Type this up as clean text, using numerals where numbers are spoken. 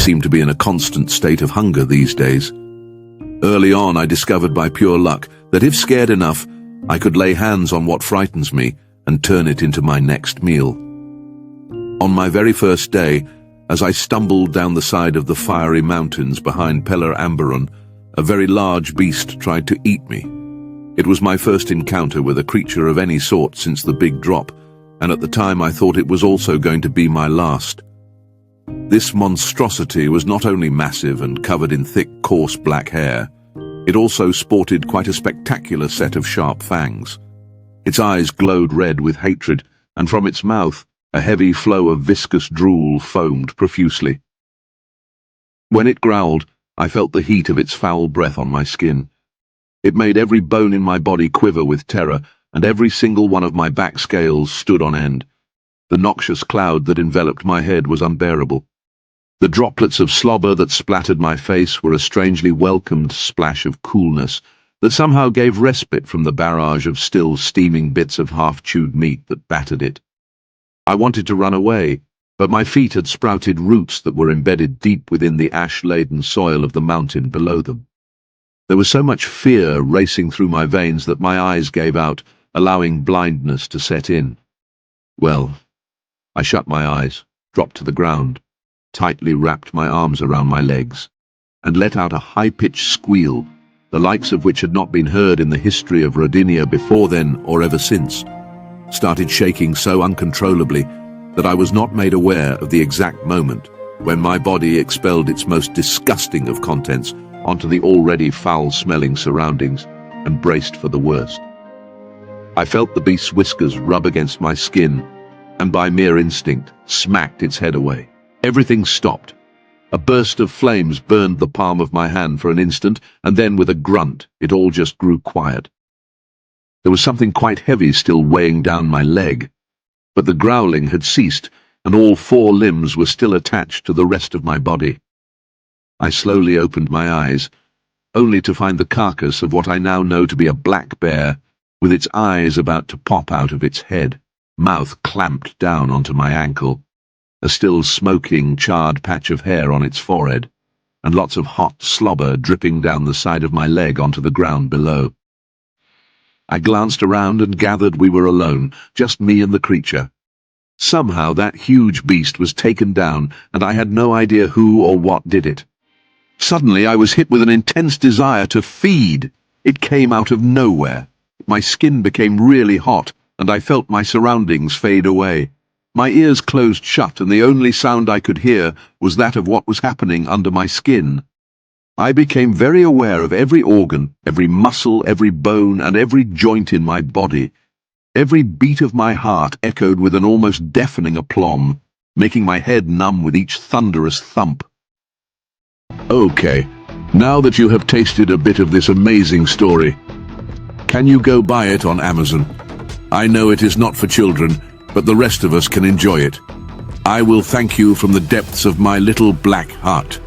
seem to be in a constant state of hunger these days. Early on, I discovered by pure luck that if scared enough, I could lay hands on what frightens me and turn it into my next meal. On my very first day, as I stumbled down the side of the fiery mountains behind Peller Amberon, a very large beast tried to eat me. It was my first encounter with a creature of any sort since the big drop, and at the time I thought it was also going to be my last. This monstrosity was not only massive and covered in thick, coarse black hair, it also sported quite a spectacular set of sharp fangs. Its eyes glowed red with hatred, and from its mouth a heavy flow of viscous drool foamed profusely. When it growled, I felt the heat of its foul breath on my skin. It made every bone in my body quiver with terror, and every single one of my back scales stood on end. The noxious cloud that enveloped my head was unbearable. The droplets of slobber that splattered my face were a strangely welcomed splash of coolness that somehow gave respite from the barrage of still steaming bits of half-chewed meat that battered it. I wanted to run away, but my feet had sprouted roots that were embedded deep within the ash-laden soil of the mountain below them. There was so much fear racing through my veins that my eyes gave out, allowing blindness to set in. Well, I shut my eyes, dropped to the ground, tightly wrapped my arms around my legs, and let out a high-pitched squeal, the likes of which had not been heard in the history of Rodinia before then or ever since. Started shaking so uncontrollably that I was not made aware of the exact moment when my body expelled its most disgusting of contents onto the already foul-smelling surroundings and braced for the worst. I felt the beast's whiskers rub against my skin, and by mere instinct smacked its head away. Everything stopped. A burst of flames burned the palm of my hand for an instant, and then with a grunt, it all just grew quiet. There was something quite heavy still weighing down my leg, but the growling had ceased, and all 4 limbs were still attached to the rest of my body. I slowly opened my eyes, only to find the carcass of what I now know to be a black bear, with its eyes about to pop out of its head, mouth clamped down onto my ankle, a still smoking, charred patch of hair on its forehead, and lots of hot slobber dripping down the side of my leg onto the ground below. I glanced around and gathered we were alone, just me and the creature. Somehow that huge beast was taken down, and I had no idea who or what did it. Suddenly I was hit with an intense desire to feed. It came out of nowhere. My skin became really hot, and I felt my surroundings fade away. My ears closed shut, and the only sound I could hear was that of what was happening under my skin. I became very aware of every organ, every muscle, every bone, and every joint in my body. Every beat of my heart echoed with an almost deafening aplomb, making my head numb with each thunderous thump. Okay, now that you have tasted a bit of this amazing story, can you go buy it on Amazon? I know it is not for children, but the rest of us can enjoy it. I will thank you from the depths of my little black heart.